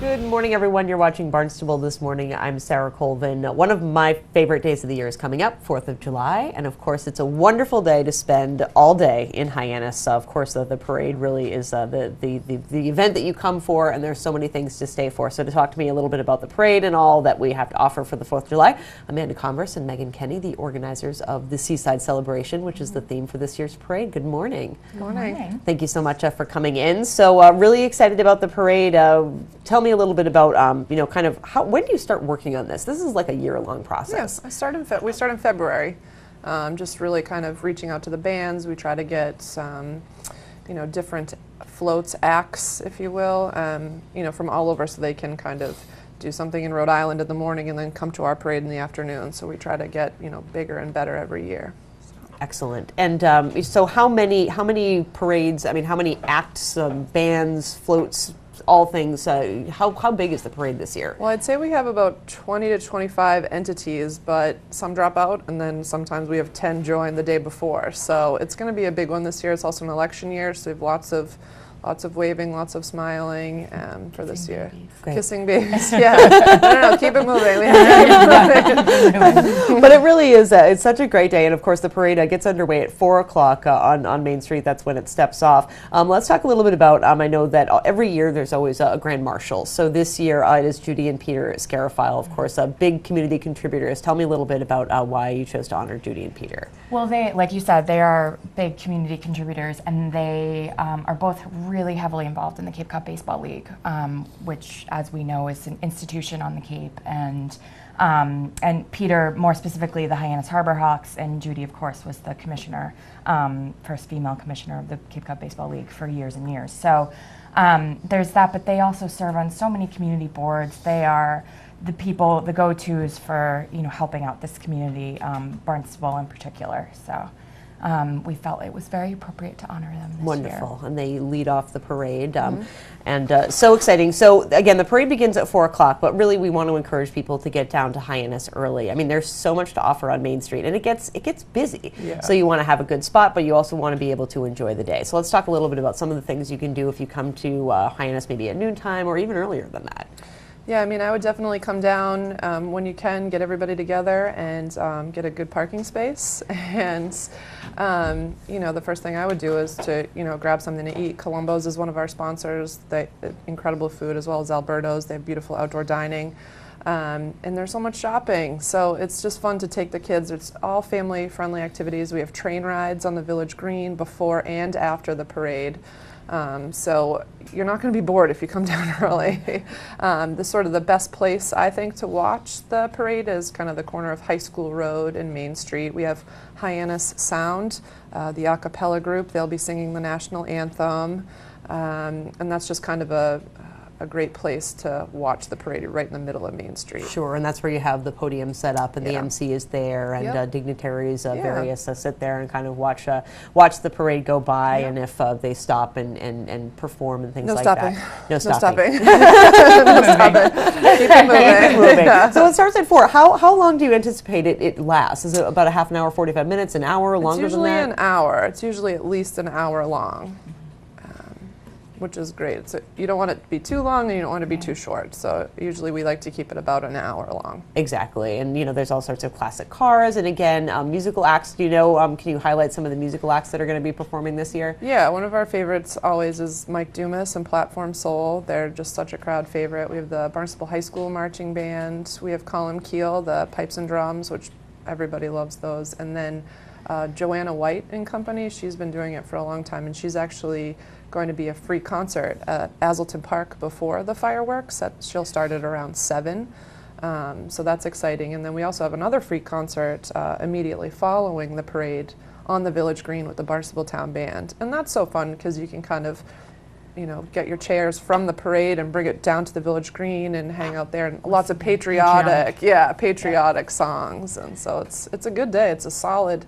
Good morning, everyone. You're watching Barnstable This Morning. I'm Sarah Colvin. One of my favorite days of the year is coming up, 4th of July. And of course, it's a wonderful day to spend all day in Hyannis. Of course, the parade really is the event that you come for, and there's so many things to stay for. So to talk to me a little bit about the parade and all that we have to offer for the 4th of July, Amanda Converse and Megan Kenny, the organizers of the Seaside Celebration, which is the theme for this year's parade. Good morning. Good morning. Thank you so much for coming in. So really excited about the parade. Tell me a little bit about, kind of when do you start working on this? This is like a year-long process. Yes, we start in February. Just really kind of reaching out to the bands. We try to get different floats, acts, if you will, from all over, so they can kind of do something in Rhode Island in the morning and then come to our parade in the afternoon. So we try to get bigger and better every year. Excellent. And so how many parades? I mean, how many acts, bands, floats? All things. How big is the parade this year? Well, I'd say we have about 20 to 25 entities, but some drop out, and then sometimes we have 10 join the day before. So it's going to be a big one this year. It's also an election year, so we have lots of waving, lots of smiling for this year. Kissing babies, yeah. No, keep it moving. We have to keep it moving. But it really is, it's such a great day. And of course, the parade gets underway at 4 o'clock on Main Street. That's when it steps off. Let's talk a little bit about, I know that every year there's always a Grand Marshal. So this year it is Judy and Peter Scarafile, of course, big community contributors. Tell me a little bit about why you chose to honor Judy and Peter. Well, they, like you said, they are big community contributors, and they are both really heavily involved in the Cape Cod Baseball League, which, as we know, is an institution on the Cape. And Peter, more specifically, the Hyannis Harbor Hawks, and Judy, of course, was the commissioner, first female commissioner of the Cape Cod Baseball League for years and years. So there's that, but they also serve on so many community boards. They are the people, the go-tos for helping out this community, Barnstable in particular. So we felt it was very appropriate to honor them this year. Wonderful, and they lead off the parade, and so exciting. So again, the parade begins at 4 o'clock, but really we want to encourage people to get down to Hyannis early. I mean, there's so much to offer on Main Street, and it gets busy. Yeah. So you want to have a good spot, but you also want to be able to enjoy the day. So let's talk a little bit about some of the things you can do if you come to Hyannis maybe at noontime or even earlier than that. Yeah, I mean, I would definitely come down when you can, get everybody together and get a good parking space. And, the first thing I would do is to, grab something to eat. Columbo's is one of our sponsors. They incredible food, as well as Alberto's. They have beautiful outdoor dining. And there's so much shopping. So it's just fun to take the kids. It's all family-friendly activities. We have train rides on the Village Green before and after the parade. So you're not going to be bored if you come down early. The best place, I think, to watch the parade is kind of the corner of High School Road and Main Street. We have Hyannis Sound, the a cappella group. They'll be singing the national anthem, and that's just kind of a great place to watch the parade right in the middle of Main Street. Sure, and that's where you have the podium set up, and the MC is there, and dignitaries various sit there and kind of watch the parade go by, and if they stop and perform and things like that. No stopping. No stopping. Keep it moving. Yeah. So it starts at 4. How long do you anticipate it lasts? Is it about a half an hour, 45 minutes, an hour, longer than that? It's usually an hour. It's usually at least an hour long, which is great. So you don't want it to be too long and you don't want it to be too short. So usually we like to keep it about an hour long. Exactly. And there's all sorts of classic cars, and again, musical acts. Do can you highlight some of the musical acts that are going to be performing this year? Yeah, one of our favorites always is Mike Dumas and Platform Soul. They're just such a crowd favorite. We have the Barnstable High School Marching Band. We have Colin Keel, the pipes and drums, which everybody loves those. And then Joanna White and Company, she's been doing it for a long time, and she's actually going to be a free concert at Azleton Park before the fireworks. She'll start at around 7, so that's exciting. And then we also have another free concert immediately following the parade on the Village Green with the Barnstable Town Band. And that's so fun because you can kind of get your chairs from the parade and bring it down to the Village Green and hang out there, and lots of patriotic songs. And so it's a good day. It's a solid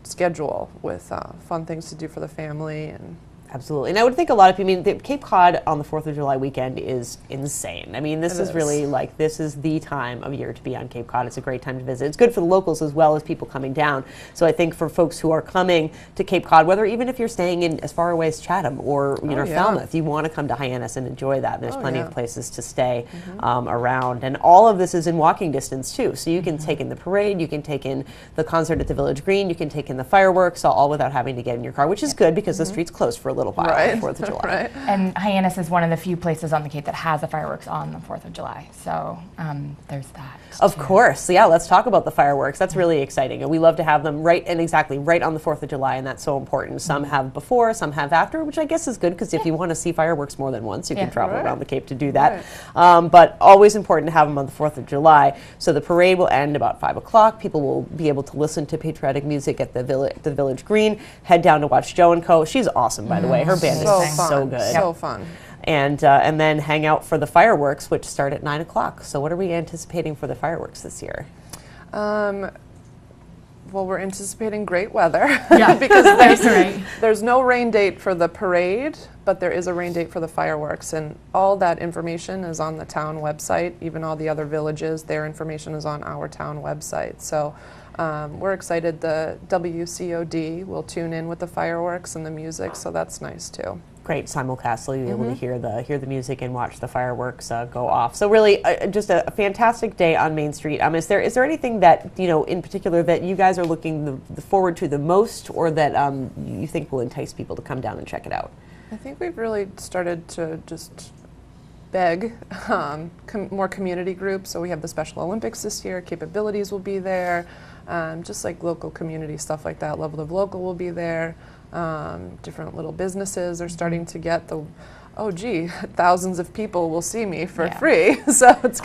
schedule with fun things to do for the family. And Absolutely. And I would think a lot of people, I mean, the Cape Cod on the 4th of July weekend is insane. I mean, this is really like, this is the time of year to be on Cape Cod. It's a great time to visit. It's good for the locals as well as people coming down. So I think for folks who are coming to Cape Cod, whether even if you're staying in as far away as Chatham or Falmouth, you want to come to Hyannis and enjoy that. And there's plenty of places to stay around. And all of this is in walking distance too. So you can take in the parade, you can take in the concert at the Village Green, you can take in the fireworks, all without having to get in your car, which is good because the street's closed for a little while on the 4th of July. And Hyannis is one of the few places on the Cape that has the fireworks on the 4th of July. So there's that. Of course. Yeah, let's talk about the fireworks. That's really exciting. And we love to have them right on the 4th of July, and that's so important. Some have before, some have after, which I guess is good because if you want to see fireworks more than once, you can travel around the Cape to do that. But always important to have them on the 4th of July. So the parade will end about 5 o'clock. People will be able to listen to patriotic music at the Village Green, head down to watch Jo & Co. She's awesome, by the way. Her band is so good. So fun. And then hang out for the fireworks, which start at 9 o'clock. So what are we anticipating for the fireworks this year? Well, we're anticipating great weather. Yeah, because there's no rain date for the parade, but there is a rain date for the fireworks. And all that information is on the town website. Even all the other villages, their information is on our town website. So we're excited. The WCOD will tune in with the fireworks and the music, so that's nice too. Great simulcast, so you'll be able to hear the music and watch the fireworks go off. So really, just a fantastic day on Main Street. Is there anything that in particular that you guys are looking forward to the most, or that you think will entice people to come down and check it out? I think we've really started to just beg more community groups. So we have the Special Olympics this year. Capabilities will be there. Just like local community stuff like that. Level of Local will be there. Different little businesses are starting to get the, oh gee, thousands of people will see me for free. So it's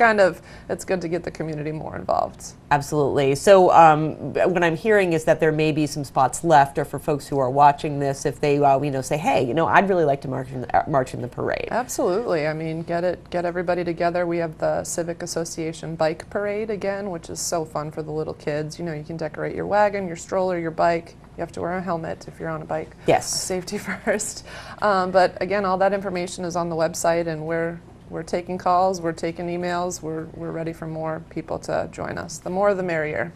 good to get the community more involved. Absolutely. So what I'm hearing is that there may be some spots left, or for folks who are watching this, if they say, hey, I'd really like to march in the parade. Absolutely. I mean, get everybody together. We have the Civic Association Bike Parade again, which is so fun for the little kids. You can decorate your wagon, your stroller, your bike. You have to wear a helmet if you're on a bike. Yes. Safety first. But again, all that information is on the website, and we're taking calls, we're taking emails, we're ready for more people to join us. The more, the merrier.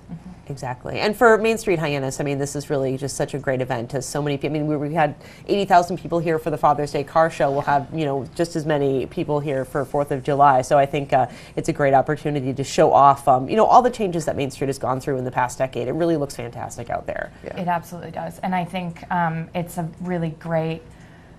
Exactly. And for Main Street Hyannis, this is really just such a great event. As so many people, we had 80,000 people here for the Father's Day car show. We'll have, just as many people here for 4th of July. So I think it's a great opportunity to show off, all the changes that Main Street has gone through in the past decade. It really looks fantastic out there. Yeah. It absolutely does. And I think it's a really great,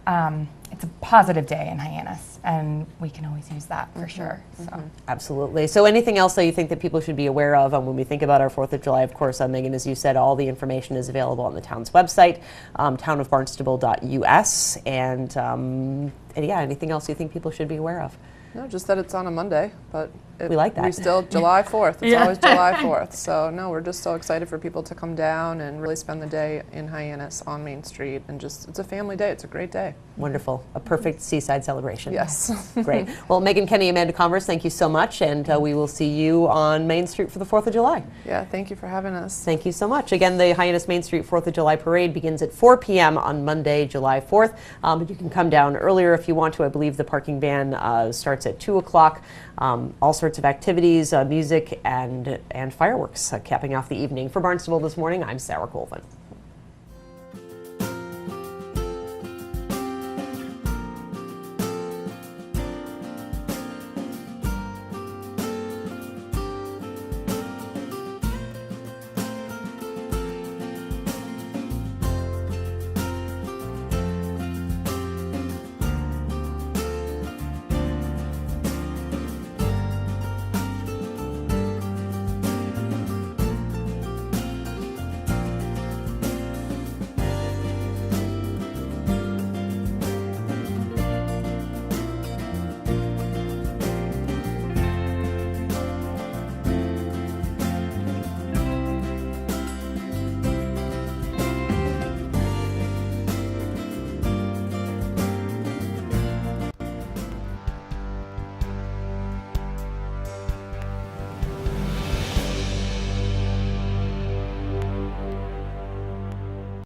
it's a positive day in Hyannis, and we can always use that for sure. So. Absolutely. So anything else that you think that people should be aware of when we think about our 4th of July? Of course, Megan, as you said, all the information is available on the town's website, townofbarnstable.us, and yeah, anything else you think people should be aware of? No, just that it's on a Monday, but we like that. We still, July 4th, it's always July 4th. So no, we're just so excited for people to come down and really spend the day in Hyannis on Main Street, and it's a family day, it's a great day. Wonderful, a perfect seaside celebration. Yes. Great. Well, Megan, Kenny, Amanda Converse, thank you so much, and we will see you on Main Street for the 4th of July. Yeah, thank you for having us. Thank you so much. Again, the Hyannis Main Street 4th of July Parade begins at 4 p.m. on Monday, July 4th, but you can come down earlier if you want to. I believe the parking ban starts at 2 o'clock. All sorts of activities, music, and fireworks capping off the evening. For Barnstable This Morning, I'm Sarah Colvin.